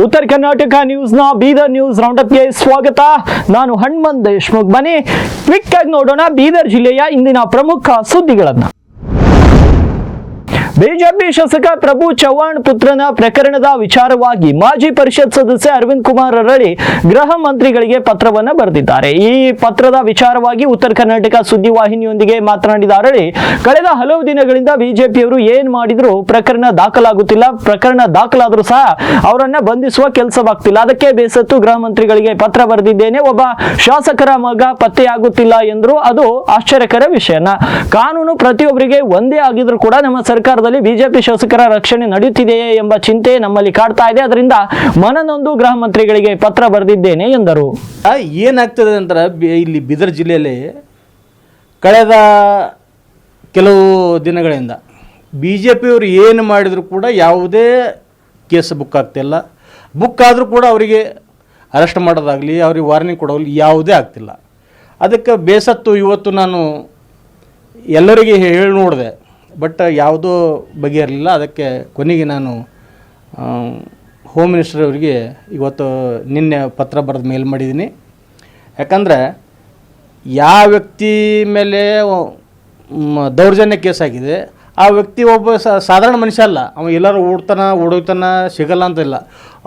ಉತ್ತರ ಕರ್ನಾಟಕ ನ್ಯೂಸ್ನ ಬೀದರ್ ನ್ಯೂಸ್ ರೌಂಡಪ್ಗೆ ಸ್ವಾಗತ. ನಾನು ಹನುಮಂತ್ ದೇಶ್ಮುಖ್. ಬನ್ನಿ ಕ್ವಿಕ್ ಆಗಿ ನೋಡೋಣ ಬೀದರ್ ಜಿಲ್ಲೆಯ ಇಂದಿನ ಪ್ರಮುಖ ಸುದ್ದಿಗಳನ್ನು. ಬಿಜೆಪಿ ಶಾಸಕ ಪ್ರಭು ಚವ್ಹಾಣ್ ಪುತ್ರನ ಪ್ರಕರಣದ ವಿಚಾರವಾಗಿ ಮಾಜಿ ಪರಿಷತ್ ಸದಸ್ಯ ಅರವಿಂದ್ ಕುಮಾರ್ ಅರಳಿ ಗೃಹ ಮಂತ್ರಿಗಳಿಗೆ ಪತ್ರವನ್ನು ಬರೆದಿದ್ದಾರೆ. ಈ ಪತ್ರದ ವಿಚಾರವಾಗಿ ಉತ್ತರ ಕರ್ನಾಟಕ ಸುದ್ದಿವಾಹಿನಿಯೊಂದಿಗೆ ಮಾತನಾಡಿದ ಅರಳಿ, ಕಳೆದ ಹಲವು ದಿನಗಳಿಂದ ಬಿಜೆಪಿಯವರು ಏನ್ ಮಾಡಿದ್ರು ಪ್ರಕರಣ ದಾಖಲಾಗುತ್ತಿಲ್ಲ, ಪ್ರಕರಣ ದಾಖಲಾದರೂ ಸಹ ಅವರನ್ನ ಬಂಧಿಸುವ ಕೆಲಸವಾಗ್ತಿಲ್ಲ. ಅದಕ್ಕೆ ಬೇಸತ್ತು ಗೃಹ ಮಂತ್ರಿಗಳಿಗೆ ಪತ್ರ ಬರೆದಿದ್ದೇನೆ. ಒಬ್ಬ ಶಾಸಕರ ಮಗ ಪತ್ತೆಯಾಗುತ್ತಿಲ್ಲ ಎಂದ್ರು. ಅದು ಆಶ್ಚರ್ಯಕರ ವಿಷಯನ. ಕಾನೂನು ಪ್ರತಿಯೊಬ್ಬರಿಗೆ ಒಂದೇ ಆಗಿದ್ರು ಕೂಡ ನಮ್ಮ ಸರ್ಕಾರದಲ್ಲಿ ಬಿಜೆಪಿ ಶಾಸಕರ ರಕ್ಷಣೆ ನಡೆಯುತ್ತಿದೆಯೇ ಎಂಬ ಚಿಂತೆ ನಮ್ಮಲ್ಲಿ ಕಾಡ್ತಾ ಇದೆ. ಅದರಿಂದ ಮನನೊಂದು ಗೃಹ ಮಂತ್ರಿಗಳಿಗೆ ಪತ್ರ ಬರೆದಿದ್ದೇನೆ ಎಂದರು. ಏನಾಗ್ತದೆ ಅಂದ್ರೆ ಇಲ್ಲಿ ಬೀದರ್ ಜಿಲ್ಲೆಯಲ್ಲಿ ಕಳೆದ ಕೆಲವು ದಿನಗಳಿಂದ ಬಿಜೆಪಿಯವರು ಏನು ಮಾಡಿದ್ರು ಕೂಡ ಯಾವುದೇ ಕೇಸ್ ಬುಕ್ ಆಗ್ತಿಲ್ಲ. ಬುಕ್ ಆದರೂ ಕೂಡ ಅವರಿಗೆ ಅರೆಸ್ಟ್ ಮಾಡೋದಾಗಲಿ ಅವ್ರಿಗೆ ವಾರ್ನಿಂಗ್ ಕೊಡೋಗಲಿ ಯಾವುದೇ ಆಗ್ತಿಲ್ಲ. ಅದಕ್ಕೆ ಬೇಸತ್ತು ಇವತ್ತು ನಾನು ಎಲ್ಲರಿಗೆ ಹೇಳಿ ನೋಡಿದೆ, ಬಟ್ ಯಾವುದೂ ಬಗೆಯಿರಲಿಲ್ಲ. ಅದಕ್ಕೆ ಕೊನೆಗೆ ನಾನು ಹೋಮ್ ಮಿನಿಸ್ಟರ್ ಅವರಿಗೆ ಇವತ್ತು ನಿನ್ನೆ ಪತ್ರ ಬರೆದು ಮೇಲ್ ಮಾಡಿದ್ದೀನಿ. ಯಾಕಂದರೆ ಯಾವ ವ್ಯಕ್ತಿ ಮೇಲೆ ದೌರ್ಜನ್ಯ ಕೇಸ್ ಆಗಿದೆ ಆ ವ್ಯಕ್ತಿ ಒಬ್ಬ ಸಾಧಾರಣ ಮನುಷ್ಯ ಅಲ್ಲ. ಅವ ಎಲ್ಲರೂ ಓಡೋಗ್ತಾನ ಸಿಗಲ್ಲ ಅಂತ ಇಲ್ಲ.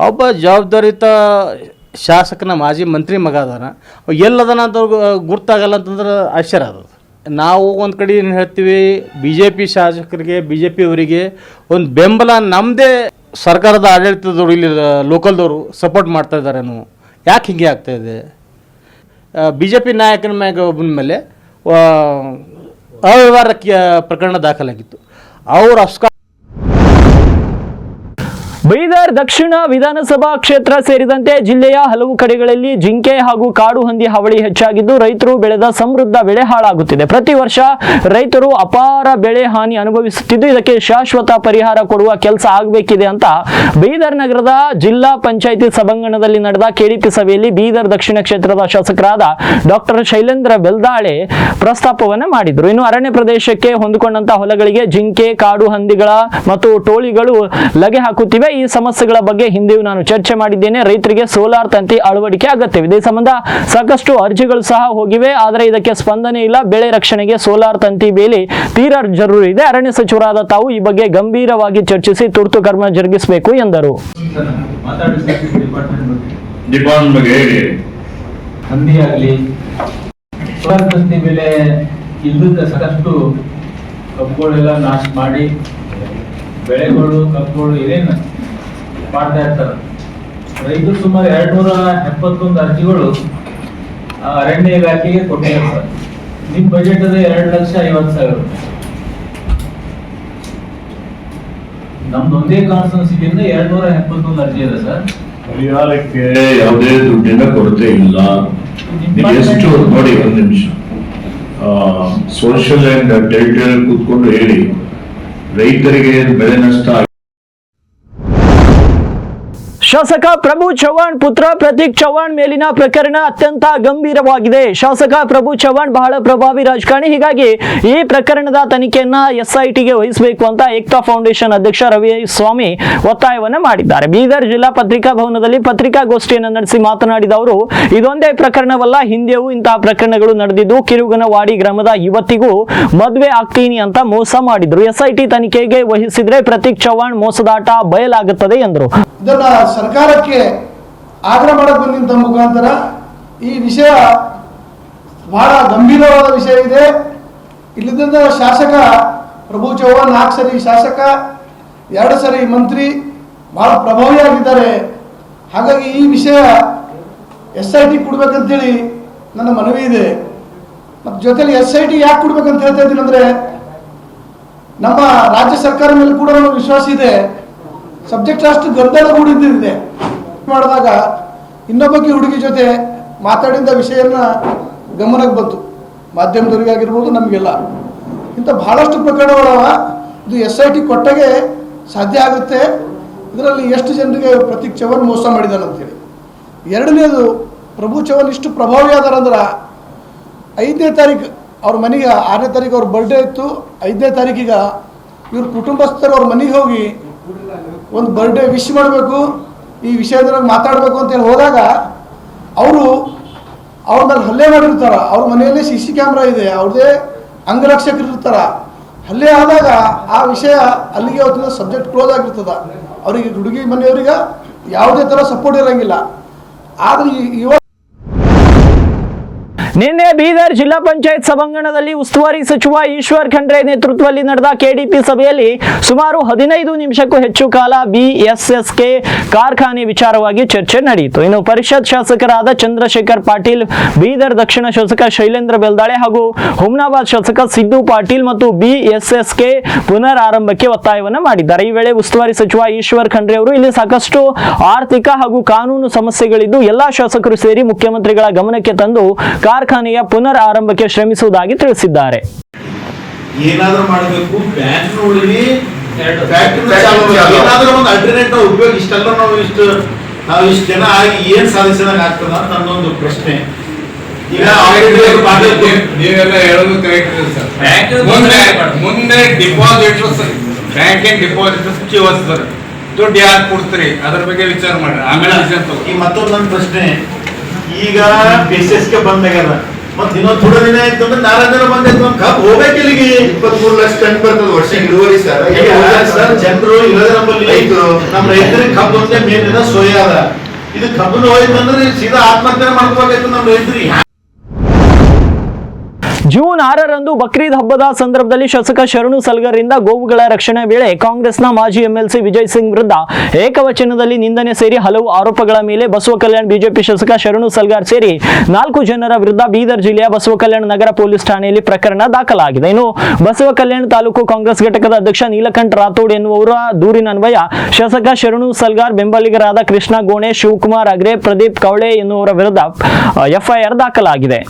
ಒಬ್ಬ ಜವಾಬ್ದಾರಿಯುತ ಶಾಸಕನ ಮಾಜಿ ಮಂತ್ರಿ ಮಗ ಅದಾನ, ಎಲ್ಲದನ ಅಂತ ಗುರ್ತಾಗಲ್ಲ ಅಂತಂದ್ರೆ ಆಶ್ಚರ್ಯ ಅದು. ನಾವು ಒಂದು ಕಡೆ ಏನು ಹೇಳ್ತೀವಿ, ಬಿ ಜೆ ಪಿ ಶಾಸಕರಿಗೆ ಬಿ ಜೆ ಪಿಯವರಿಗೆ ಒಂದು ಬೆಂಬಲ ನಮ್ಮದೇ ಸರ್ಕಾರದ ಆಡಳಿತದವರು ಇಲ್ಲಿ ಲೋಕಲ್ದವರು ಸಪೋರ್ಟ್ ಮಾಡ್ತಾ ಇದ್ದಾರೇನು, ಯಾಕೆ ಹೀಗೆ ಆಗ್ತಾಯಿದೆ? ಬಿ ಜೆ ಪಿ ನಾಯಕನ ಒಬ್ಬನ ಮೇಲೆ ಅವ್ಯವಹಾರ ಪ್ರಕರಣ ದಾಖಲಾಗಿತ್ತು. ಅವರು ಬೀದರ್ ದಕ್ಷಿಣ ವಿಧಾನಸಭಾ ಕ್ಷೇತ್ರ ಸೇರಿದಂತೆ ಜಿಲ್ಲೆಯ ಹಲವು ಕಡೆಗಳಲ್ಲಿ ಜಿಂಕೆ ಹಾಗೂ ಕಾಡು ಹಂದಿ ಹಾವಳಿ ಹೆಚ್ಚಾಗಿದ್ದು ರೈತರು ಬೆಳೆದ ಸಮೃದ್ಧ ಬೆಳೆ ಹಾಳಾಗುತ್ತಿದೆ. ಪ್ರತಿ ವರ್ಷ ರೈತರು ಅಪಾರ ಬೆಳೆ ಹಾನಿ ಅನುಭವಿಸುತ್ತಿದ್ದು ಇದಕ್ಕೆ ಶಾಶ್ವತ ಪರಿಹಾರ ಕೊಡುವ ಕೆಲಸ ಆಗಬೇಕಿದೆ ಅಂತ ಬೀದರ್ ನಗರದ ಜಿಲ್ಲಾ ಪಂಚಾಯಿತಿ ಸಭಾಂಗಣದಲ್ಲಿ ನಡೆದ ಕೆಡಿಪಿ ಸಭೆಯಲ್ಲಿ ಬೀದರ್ ದಕ್ಷಿಣ ಕ್ಷೇತ್ರದ ಶಾಸಕರಾದ ಡಾಕ್ಟರ್ ಶೈಲೇಂದ್ರ ಬೆಲ್ದಾಳೆ ಪ್ರಸ್ತಾಪವನ್ನು ಮಾಡಿದರು. ಇನ್ನು ಅರಣ್ಯ ಪ್ರದೇಶಕ್ಕೆ ಹೊಂದಿಕೊಂಡಂತಹ ಹೊಲಗಳಿಗೆ ಜಿಂಕೆ, ಕಾಡು ಹಂದಿಗಳ ಮತ್ತು ಟೋಳಿಗಳು ಲಗೆ ಹಾಕುತ್ತಿವೆ. ಈ ಸಮಸ್ಯೆಗಳ ಬಗ್ಗೆ ಹಿಂದೆಯೂ ನಾನು ಚರ್ಚೆ ಮಾಡಿದ್ದೇನೆ. ರೈತರಿಗೆ ಸೋಲಾರ್ ತಂತಿ ಅಳವಡಿಕೆ ಅಗತ್ಯವಿದೆ. ಈ ಸಂಬಂಧ ಸಾಕಷ್ಟು ಅರ್ಜಿಗಳು ಸಹ ಹೋಗಿವೆ, ಆದರೆ ಇದಕ್ಕೆ ಸ್ಪಂದನೆ ಇಲ್ಲ. ಬೆಳೆ ರಕ್ಷಣೆಗೆ ಸೋಲಾರ್ ತಂತಿ ಬೇಲಿ ತೀರಾ ಜರೂರಿ ಇದೆ. ಅರಣ್ಯ ಸಚಿವರಾದ ತಾವು ಈ ಬಗ್ಗೆ ಗಂಭೀರವಾಗಿ ಚರ್ಚಿಸಿ ತುರ್ತು ಕ್ರಮ ಜರುಗಿಸಬೇಕು ಎಂದರು. ಹಂದಿ ಆಗಲಿ ಸೋಲಾರ್ ತಂತಿ ಮೇಲೆ ಇಲ್ಲದ ಸಾಕಷ್ಟು ಕಬ್ಬುಗಳೆಲ್ಲ ನಾಶ ಮಾಡಿ ಬೆಳೆಗಳು ಕಬ್ಬುಗಳು ಏನೇನು ಮಾಡ್ತಾ ಇರ್ತಾರೆ. ರೈತರು ಸುಮಾರು 271 ಅರ್ಜಿಗಳು ಅರಣ್ಯ ಇಲಾಖೆಗೆ ಕೊಟ್ಟಿರ್ತಾರೆ. ನಿಮ್ಮ ಬಜೆಟ್ ಅದ 2,50,000. ನಮ್ದು ಒಂದೇ ಕಾನ್ಸ್ಟಿಟ್ಯೂನ್ಸಿಯಿಂದ 271 ಅರ್ಜಿ ಇದೆ ಸರ್. ಪರಿಹಾರಕ್ಕೆ ಯಾವುದೇ ದುಡ್ಡಿನ ಕೊರತೆ ಇಲ್ಲ. ಎಷ್ಟು ನೋಡಿ, ಒಂದು ನಿಮಿಷ ಸೋಷಿಯಲ್ ಅಂಡ್ ಟೆರಿಟರಿಯಲ್ ಕೂತ್ಕೊಂಡು ಹೇಳಿ, ರೈತರಿಗೆ ಬೆಳೆ ನಷ್ಟ. ಶಾಸಕ ಪ್ರಭು ಚವ್ಹಾಣ್ ಪುತ್ರ ಪ್ರತೀಕ್ ಚವ್ಹಾಣ್ ಮೇಲಿನ ಪ್ರಕರಣ ಅತ್ಯಂತ ಗಂಭೀರವಾಗಿದೆ. ಶಾಸಕ ಪ್ರಭು ಚವ್ಹಾಣ್ ಬಹಳ ಪ್ರಭಾವಿ ರಾಜಕಾರಣಿ. ಹೀಗಾಗಿ ಈ ಪ್ರಕರಣದ ತನಿಖೆಯನ್ನ SITಗೆ ವಹಿಸಬೇಕು ಅಂತ ಏಕ್ತಾ ಫೌಂಡೇಶನ್ ಅಧ್ಯಕ್ಷ ರವಿ ಸ್ವಾಮಿ ಒತ್ತಾಯವನ್ನ ಮಾಡಿದ್ದಾರೆ. ಬೀದರ್ ಜಿಲ್ಲಾ ಪತ್ರಿಕಾ ಭವನದಲ್ಲಿ ಪತ್ರಿಕಾಗೋಷ್ಠಿಯನ್ನು ನಡೆಸಿ ಮಾತನಾಡಿದ ಅವರು, ಇದೊಂದೇ ಪ್ರಕರಣವಲ್ಲ, ಹಿಂದೆಯೂ ಇಂತಹ ಪ್ರಕರಣಗಳು ನಡೆದಿದ್ದು ಕಿರುಗನವಾಡಿ ಗ್ರಾಮದ ಯುವತಿಗೂ ಮದುವೆ ಆಗ್ತೀನಿ ಅಂತ ಮೋಸ ಮಾಡಿದ್ರು. SIT ತನಿಖೆಗೆ ವಹಿಸಿದ್ರೆ ಪ್ರತೀಕ್ ಚವ್ಹಾಣ್ ಮೋಸದಾಟ ಬಯಲಾಗುತ್ತದೆ ಎಂದರು. ಇದನ್ನ ಸರ್ಕಾರಕ್ಕೆ ಆಗ್ರಹ ಮಾಡಕ್ಕೆ ಬಂದಂತ ಮುಖಾಂತರ ಈ ವಿಷಯ ಬಹಳ ಗಂಭೀರವಾದ ವಿಷಯ ಇದೆ. ಇಲ್ಲಿದ್ದ ಶಾಸಕ ಪ್ರಭು ಚವ್ಹಾಣ್ 4 ಸರಿ ಶಾಸಕ, 2 ಸರಿ ಮಂತ್ರಿ, ಬಹಳ ಪ್ರಭಾವಿಯಾಗಿದ್ದಾರೆ. ಹಾಗಾಗಿ ಈ ವಿಷಯ SIT ಕೊಡ್ಬೇಕಂತೇಳಿ ನನ್ನ ಮನವಿ ಇದೆ. ಮತ್ತು ಜೊತೆಲಿ SIT ಯಾಕೆ ಕೊಡ್ಬೇಕಂತ ಹೇಳ್ತಾ ಇದ್ದೀನಿ ಅಂದರೆ, ನಮ್ಮ ರಾಜ್ಯ ಸರ್ಕಾರ ಮೇಲೆ ಕೂಡ ನಮಗೆ ವಿಶ್ವಾಸ ಇದೆ. ಸಬ್ಜೆಕ್ಟ್ ಅಷ್ಟು ಗದ್ದಲಗೂಡಿದ್ದಿದೆ. ಮಾಡಿದಾಗ ಇನ್ನೊಬ್ಬಕ್ಕೆ ಹುಡುಗಿ ಜೊತೆ ಮಾತಾಡಿದ ವಿಷಯನ ಗಮನಕ್ಕೆ ಬಂತು, ಮಾಧ್ಯಮದವರಿಗಾಗಿರ್ಬೋದು, ನಮಗೆಲ್ಲ. ಇಂಥ ಬಹಳಷ್ಟು ಪ್ರಕರಣಗಳವ. ಇದು SIT ಕೊಟ್ಟಾಗೆ ಸಾಧ್ಯ ಆಗುತ್ತೆ. ಇದರಲ್ಲಿ ಎಷ್ಟು ಜನರಿಗೆ ಪ್ರತೀಕ್ ಚವ್ಹಾಣ್ ಮೋಸ ಮಾಡಿದಾನಂತೇಳಿ. ಎರಡನೇದು, ಪ್ರಭು ಚವ್ಹಾಣ್ ಇಷ್ಟು ಪ್ರಭಾವಿ ಆದಾರಂದ್ರೆ 5ನೇ ತಾರೀಕು ಅವ್ರ ಮನೆಗೆ, 6ನೇ ತಾರೀಕು ಅವ್ರ ಬರ್ಡೇ ಇತ್ತು, 5ನೇ ತಾರೀಕಿಗೆ ಇವ್ರ ಕುಟುಂಬಸ್ಥರು ಅವ್ರ ಮನೆಗೆ ಹೋಗಿ ಒಂದು ಬರ್ಡೇ ವಿಶ್ ಮಾಡಬೇಕು, ಈ ವಿಷಯದಾಗ ಮಾತಾಡಬೇಕು ಅಂತೇಳಿ ಹೋದಾಗ ಅವರು ಅವ್ರ ಮೇಲೆ ಹಲ್ಲೆ ಮಾಡಿರ್ತಾರೆ. ಅವ್ರ ಮನೆಯಲ್ಲೇ CC ಕ್ಯಾಮ್ರಾ ಇದೆ, ಅವ್ರದೇ ಅಂಗರಕ್ಷಕರು ಇರ್ತಾರ. ಹಲ್ಲೆ ಆದಾಗ ಆ ವಿಷಯ ಅಲ್ಲಿಗೆ ಅವತ್ತಿನ ಸಬ್ಜೆಕ್ಟ್ ಕ್ಲೋಸ್ ಆಗಿರ್ತದ. ಅವರಿಗೆ ಹುಡುಗಿ ಮನೆಯವರಿಗೆ ಯಾವುದೇ ಥರ ಸಪೋರ್ಟ್ ಇರೋಂಗಿಲ್ಲ. ಆದರೆ ಇವಾಗ ನಿನ್ನೆ ಬೀದರ್ ಜಿಲ್ಲಾ ಪಂಚಾಯತ್ ಸಭಾಂಗಣದಲ್ಲಿ ಉಸ್ತುವಾರಿ ಸಚಿವ ಈಶ್ವರ್ ಖಂಡ್ರೆ ನೇತೃತ್ವದಲ್ಲಿ ನಡೆದ KDP ಸಭೆಯಲ್ಲಿ ಸುಮಾರು 15 ನಿಮಿಷಕ್ಕೂ ಹೆಚ್ಚು ಕಾಲ BSSK ಕಾರ್ಖಾನೆ ವಿಚಾರವಾಗಿ ಚರ್ಚೆ ನಡೆಯಿತು. ಇನ್ನು ಪರಿಷತ್ ಶಾಸಕರಾದ ಚಂದ್ರಶೇಖರ್ ಪಾಟೀಲ್, ಬೀದರ್ ದಕ್ಷಿಣ ಶಾಸಕ ಶೈಲೇಂದ್ರ ಬೆಲ್ದಾಳೆ ಹಾಗೂ ಹುಮ್ನಾಬಾದ್ ಶಾಸಕ ಸಿದ್ದು ಪಾಟೀಲ್ ಮತ್ತು BSSK ಪುನರಾರಂಭಕ್ಕೆ ಒತ್ತಾಯವನ್ನು ಮಾಡಿದ್ದಾರೆ. ಈ ವೇಳೆ ಉಸ್ತುವಾರಿ ಸಚಿವ ಈಶ್ವರ್ ಖಂಡ್ರೆ ಅವರು ಇಲ್ಲಿ ಸಾಕಷ್ಟು ಆರ್ಥಿಕ ಹಾಗೂ ಕಾನೂನು ಸಮಸ್ಯೆಗಳಿದ್ದು ಎಲ್ಲಾ ಶಾಸಕರು ಸೇರಿ ಮುಖ್ಯಮಂತ್ರಿಗಳ ಗಮನಕ್ಕೆ ತಂದು ಕಾರ್ಖಾನೆಯ ಪುನರ್ ಆರಂಭಕ್ಕೆ ಶ್ರಮಿಸುವುದಾಗಿ ತಿಳಿಸಿದ್ದಾರೆ. ಏನಾದ್ರೂ ಮಾಡಬೇಕು, ಬ್ಯಾಂಕ್ ನೋಡಿ ಏನಾದ್ರೂ ಒಂದು ಅಲ್ಟರ್ನೇಟ್ ಉಪಯೋಗ. ಇಷ್ಟೆಲ್ಲ ನಾವು ಇಷ್ಟು ಜನ ಆಗಿ ಏನ್ ಸಾಧಿಸಿದಾಗ ಆಗ್ತದ ಅಂತ ನನ್ನೊಂದು ಪ್ರಶ್ನೆ. ಈಗ ನೀವೆಲ್ಲ ಹೇಳೋದು ಕರೆಕ್ಟ್ ಇದೆ ಸರ್. ಮುಂದೆ ಡಿಪಾಸಿಟರ್ಸ್, ಬ್ಯಾಂಕಿಂಗ್ ಡಿಪಾಸಿಟರ್ಸ್ ಸರ್, ದುಡ್ಡು ಯಾರು ಕೊಡ್ತೀರಿ ಅದ್ರ ಬಗ್ಗೆ ವಿಚಾರ ಮಾಡಿ ಆಮೇಲೆ ಈ ಮತ್ತೊಂದು ನನ್ನ ಪ್ರಶ್ನೆ. ಈಗ BSSK ಬಂದಾಗ್ಯದ, ಮತ್ತೆ ಇನ್ನೊಂದು ಥೋಡ ದಿನ ಆಯ್ತು ಅಂದ್ರೆ 4 ದಿನ ಬಂದೈತು, ಒಂದು ಕಪ್ ಹೋಗ್ಬೇಕು ಇಲ್ಲಿಗೆ. 23 ಲಕ್ಷ ಟನ್ ಬರ್ತದೆ ವರ್ಷ ಇಳುವರಿ ಸರ್. ಸರ್ ಜನರು ಇರೋದೇ ನಮ್ಮಲ್ಲಿ ರೈತರು, ನಮ್ಮ ರೈತರಿಗೆ ಕಬ್ಬು ಒಂದೇ ಮೇನ್ ದಿನ ಸೋಯಾ ಅದ. ಇದು ಕಬ್ಬನ್ನು ಹೋಯ್ತು ಅಂದ್ರೆ ಸೀದಾ ಆತ್ಮಹತ್ಯೆ ಮಾಡ್ಕೋಬೇಕಾಯ್ತು ನಮ್ಮ ರೈತರಿಗೆ. ಜೂನ್ 6ರಂದು ಬಕ್ರೀದ್ ಹಬ್ಬದ ಸಂದರ್ಭದಲ್ಲಿ ಶಾಸಕ ಶರಣು ಸಲ್ಗರ್ರಿಂದ ಗೋವುಗಳ ರಕ್ಷಣೆ ವೇಳೆ ಕಾಂಗ್ರೆಸ್ನ ಮಾಜಿ MLC ವಿಜಯ್ ಸಿಂಗ್ ವಿರುದ್ಧ ಏಕವಚನದಲ್ಲಿ ನಿಂದನೆ ಸೇರಿ ಹಲವು ಆರೋಪಗಳ ಮೇಲೆ ಬಸವ ಕಲ್ಯಾಣ ಬಿಜೆಪಿ ಶಾಸಕ ಶರಣು ಸಲ್ಗಾರ್ ಸೇರಿ 4 ಜನರ ವಿರುದ್ಧ ಬೀದರ್ ಜಿಲ್ಲೆಯ ಬಸವ ಕಲ್ಯಾಣ ನಗರ ಪೊಲೀಸ್ ಠಾಣೆಯಲ್ಲಿ ಪ್ರಕರಣ ದಾಖಲಾಗಿದೆ. ಇನ್ನು ಬಸವ ಕಲ್ಯಾಣ ತಾಲೂಕು ಕಾಂಗ್ರೆಸ್ ಘಟಕದ ಅಧ್ಯಕ್ಷ ನೀಲಕಂಠ ರಾಥೋಡ್ ಎನ್ನುವರ ದೂರಿನನ್ವಯ ಶಾಸಕ ಶರಣು ಸಲ್ಗಾರ್ ಬೆಂಬಲಿಗರಾದ ಕೃಷ್ಣ ಗೋಣೆ, ಶಿವಕುಮಾರ್ ಅಗ್ರೆ, ಪ್ರದೀಪ್ ಕವಳೆ ಎನ್ನುವರ ವಿರುದ್ಧ FIR ದಾಖಲಾಗಿದೆ.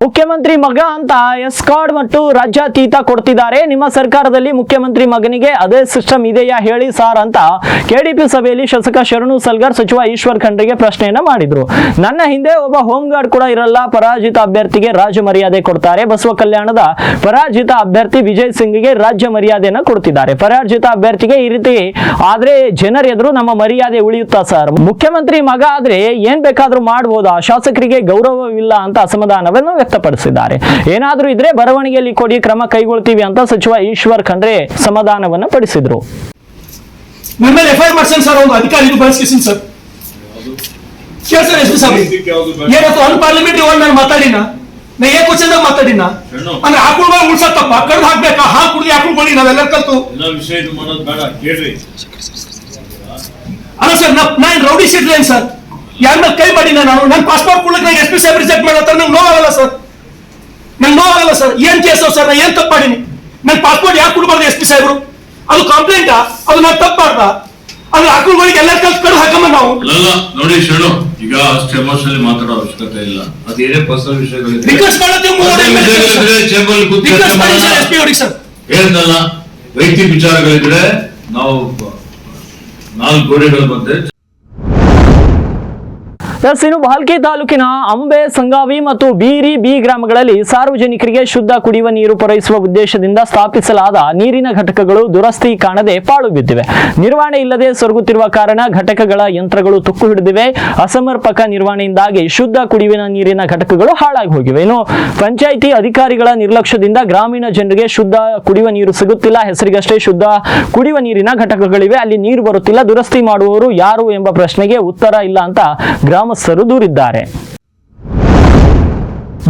ಮುಖ್ಯಮಂತ್ರಿ ಮಗ ಅಂತ ಎಸ್ಕಾರ್ಡ್ ಮತ್ತು ರಾಜ್ಯಾತೀತ ಕೊಡ್ತಿದ್ದಾರೆ. ನಿಮ್ಮ ಸರ್ಕಾರದಲ್ಲಿ ಮುಖ್ಯಮಂತ್ರಿ ಮಗನಿಗೆ ಅದೇ ಸಿಸ್ಟಮ್ ಇದೆಯಾ ಹೇಳಿ ಸಾರ್ ಅಂತ KDP ಸಭೆಯಲ್ಲಿ ಶಾಸಕ ಶರಣು ಸಲ್ಗಾರ್ ಸಚಿವ ಈಶ್ವರ್ ಖಂಡ್ರೆಗೆ ಪ್ರಶ್ನೆಯನ್ನ ಮಾಡಿದ್ರು. ನನ್ನ ಹಿಂದೆ ಒಬ್ಬ ಹೋಮ್ ಗಾರ್ಡ್ ಕೂಡ ಇರಲ್ಲ, ಪರಾಜಿತ ಅಭ್ಯರ್ಥಿಗೆ ರಾಜ್ಯ ಮರ್ಯಾದೆ ಕೊಡ್ತಾರೆ. ಬಸವ ಕಲ್ಯಾಣದ ಪರಾಜಿತ ಅಭ್ಯರ್ಥಿ ವಿಜಯ್ ಸಿಂಗ್ಗೆ ರಾಜ್ಯ ಮರ್ಯಾದೆಯನ್ನ ಕೊಡ್ತಿದ್ದಾರೆ. ಪರಾಜಿತ ಅಭ್ಯರ್ಥಿಗೆ ಈ ರೀತಿ ಆದ್ರೆ ಜನರ ಎದುರು ನಮ್ಮ ಮರ್ಯಾದೆ ಉಳಿಯುತ್ತಾ ಸರ್? ಮುಖ್ಯಮಂತ್ರಿ ಮಗ ಆದ್ರೆ ಏನ್ ಬೇಕಾದ್ರೂ ಮಾಡಬಹುದಾ? ಶಾಸಕರಿಗೆ ಗೌರವವಿಲ್ಲ ಅಂತ ಅಸಮಾಧಾನವನ್ನು ವ್ಯಕ್ತಪಡಿಸಿದ್ದಾರೆ. ಏನಾದ್ರೂ ಇದ್ರೆ ಬರವಣಿಗೆಯಲ್ಲಿ ಕೊಡಿ, ಕ್ರಮ ಕೈಗೊಳ್ತೀವಿ ಅಂತ ಸಚಿವ ಈಶ್ವರ್ ಖಂಡ್ರೆ ಸಮಾಧಾನವನ್ನು ಪಡಿಸಿದ್ರು. ನನ್ನ ಮೇಲೆ FIR ಮಾಡ್ಸನ್ ಸರ್, ಒಂದು ಅಧಿಕಾರಿಗೂ ಬಳಸ್ಕಿಸಿನ್ ಸರ್. ಕೇಳಿ ಸರ್ SP ಸಾಹೇಬ್, ಏನತ್ತು ಅನ್ಪಾರ್ಲಿಮೆಂಟರಿ ವರ್ಡ್ ನಾನು ಮಾತಾಡಿನ, ನಾ ಏಕವಚನದಾಗ ಮಾತಾಡಿನ ಅಂದ್ರೆ ಆಕುಳ ಉಳ್ಸಕ್ ತಪ್ಪ, ಕಡ್ದು ಹಾಕ್ಬೇಕಾ, ಹಾಲು ಕುಡ್ದು ಆಕುಳ್ ಮಾಡಿ ನಾವೆಲ್ಲ ಕಲ್ತು ಅಲ್ಲ ಸರ್. ನಾನು ರೌಡಿ ಶೀಟ್ರ್ ಏನ್ ಸರ್? ಯಾರ ಮೇಲೆ ಕೈ ಮಾಡಿನ ನಾನು? ನನ್ನ ಪಾಸ್ಪೋರ್ಟ್ ಕೊಡ್ಲಿಕ್ಕೆ ನಂಗೆ SP ಸಾಹೇಬ್ ರಿಜೆಕ್ಟ್ ಮಾಡತ್ತ, ನಂಗೆ ನೋವಾಗಲ್ಲ ಸರ್, ನಂಗೆ ನೋವಾಗಲ್ಲ ಸರ್. ಏನ್ ಕೇಸ್ ಸರ್? ನಾ ಏನ್ ತಪ್ಪು ಮಾಡೀನಿ? ನನ್ನ ಪಾಸ್ಪೋರ್ಟ್ ಯಾಕೆ ಕೊಡ್ಬಾರ್ದು SP ಸಾಹೇಬ್ರು? ಅದು ಕಂಪ್ಲೇಂಟಾ? ಅದು ನಾನು ತಪ್ಪು ಮಾಡ್ದ? ಅದು ಆಕುಗಳಿಗೆ ಎಲ್ಲ ಕಲ್ತು ಕಡ್ದು ಹಾಕಮ್ಮ ನಾವು. ನೋಡಿ ಶರಣು, ಈಗ ಅಷ್ಟು ಎಮೋಷನಲಿ ಮಾತಾಡೋ ಅವಶ್ಯಕತೆ ಇಲ್ಲ. ಅದೇನೇ ಪರ್ಸನಲ್ ವಿಷಯಗಳಿದೆ ರಿಕ್ವೆಸ್ಟ್ SP ಅವರಿಗೆ ಸರ್ ಹೇಳ್ದಲ್ಲ, ವೈಯಕ್ತಿಕ ವಿಚಾರಗಳಿದ್ರೆ ನಾವು 4 ಗೋಡೆಗಳ ಮಧ್ಯೆ. ಇನ್ನು ಭಾಲ್ಕಿ ತಾಲೂಕಿನ ಅಂಬೆ, ಸಂಗಾವಿ ಮತ್ತು ಬೀರಿ ಬಿ ಗ್ರಾಮಗಳಲ್ಲಿ ಸಾರ್ವಜನಿಕರಿಗೆ ಶುದ್ಧ ಕುಡಿಯುವ ನೀರು ಪೂರೈಸುವ ಉದ್ದೇಶದಿಂದ ಸ್ಥಾಪಿಸಲಾದ ನೀರಿನ ಘಟಕಗಳು ದುರಸ್ತಿ ಕಾಣದೆ ಪಾಳು ಬಿದ್ದಿವೆ. ನಿರ್ವಹಣೆ ಇಲ್ಲದೆ ಸೊರಗುತ್ತಿರುವ ಕಾರಣ ಘಟಕಗಳ ಯಂತ್ರಗಳು ತುಕ್ಕು ಹಿಡಿದಿವೆ. ಅಸಮರ್ಪಕ ನಿರ್ವಹಣೆಯಿಂದಾಗಿ ಶುದ್ಧ ಕುಡಿಯುವ ನೀರಿನ ಘಟಕಗಳು ಹಾಳಾಗಿ ಹೋಗಿವೆ. ಇನ್ನು ಪಂಚಾಯಿತಿ ಅಧಿಕಾರಿಗಳ ನಿರ್ಲಕ್ಷ್ಯದಿಂದ ಗ್ರಾಮೀಣ ಜನರಿಗೆ ಶುದ್ಧ ಕುಡಿಯುವ ನೀರು ಸಿಗುತ್ತಿಲ್ಲ. ಹೆಸರಿಗಷ್ಟೇ ಶುದ್ಧ ಕುಡಿಯುವ ನೀರಿನ ಘಟಕಗಳಿವೆ, ಅಲ್ಲಿ ನೀರು ಬರುತ್ತಿಲ್ಲ. ದುರಸ್ತಿ ಮಾಡುವವರು ಯಾರು ಎಂಬ ಪ್ರಶ್ನೆಗೆ ಉತ್ತರ ಇಲ್ಲ ಅಂತ ಗ್ರಾಮಸ್ಥರು ದೂರಿದ್ದಾರೆ.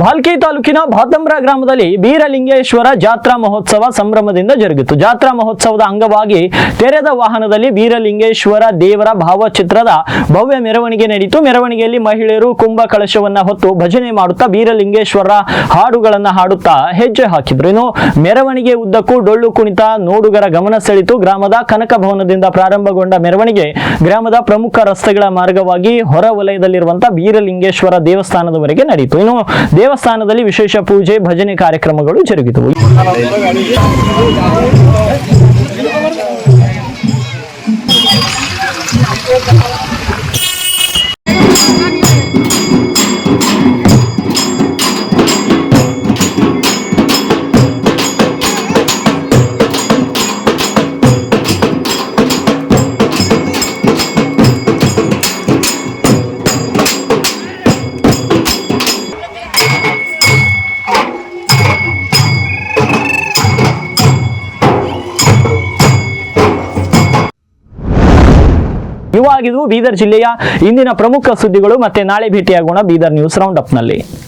ಭಾಲ್ಕಿ ತಾಲೂಕಿನ ಭಾತಂಬ್ರ ಗ್ರಾಮದಲ್ಲಿ ಬೀರಲಿಂಗೇಶ್ವರ ಜಾತ್ರಾ ಮಹೋತ್ಸವ ಸಂಭ್ರಮದಿಂದ ಜರುಗಿತು. ಜಾತ್ರಾ ಮಹೋತ್ಸವದ ಅಂಗವಾಗಿ ತೆರೆದ ವಾಹನದಲ್ಲಿ ಬೀರಲಿಂಗೇಶ್ವರ ದೇವರ ಭಾವಚಿತ್ರದ ಭವ್ಯ ಮೆರವಣಿಗೆ ನಡೆಯಿತು. ಮೆರವಣಿಗೆಯಲ್ಲಿ ಮಹಿಳೆಯರು ಕುಂಭ ಕಳಶವನ್ನ ಹೊತ್ತು ಭಜನೆ ಮಾಡುತ್ತಾ ಬೀರಲಿಂಗೇಶ್ವರ ಹಾಡುಗಳನ್ನ ಹಾಡುತ್ತಾ ಹೆಜ್ಜೆ ಹಾಕಿದ್ರು. ಇನ್ನು ಮೆರವಣಿಗೆ ಉದ್ದಕ್ಕೂ ಡೊಳ್ಳು ಕುಣಿತ ನೋಡುಗರ ಗಮನ ಸೆಳೆಯಿತು. ಗ್ರಾಮದ ಕನಕ ಭವನದಿಂದ ಪ್ರಾರಂಭಗೊಂಡ ಮೆರವಣಿಗೆ ಗ್ರಾಮದ ಪ್ರಮುಖ ರಸ್ತೆಗಳ ಮಾರ್ಗವಾಗಿ ಹೊರ ವಲಯದಲ್ಲಿರುವಂತಹ ಬೀರಲಿಂಗೇಶ್ವರ ದೇವಸ್ಥಾನದವರೆಗೆ ನಡೆಯಿತು. ಇನ್ನು ದೇವಸ್ಥಾನದಲ್ಲಿ ವಿಶೇಷ ಪೂಜೆ, ಭಜನೆ ಕಾರ್ಯಕ್ರಮಗಳು ಜರುಗಿದವು. ಇವಾಗಿದು ಬೀದರ್ ಜಿಲ್ಲೆಯ ಇಂದಿನ ಪ್ರಮುಖ ಸುದ್ದಿಗಳು. ಮತ್ತೆ ನಾಳೆ ಭೇಟಿಯಾಗೋಣ ಬೀದರ್ ನ್ಯೂಸ್ ರೌಂಡ್ ಅಪ್ ನಲ್ಲಿ.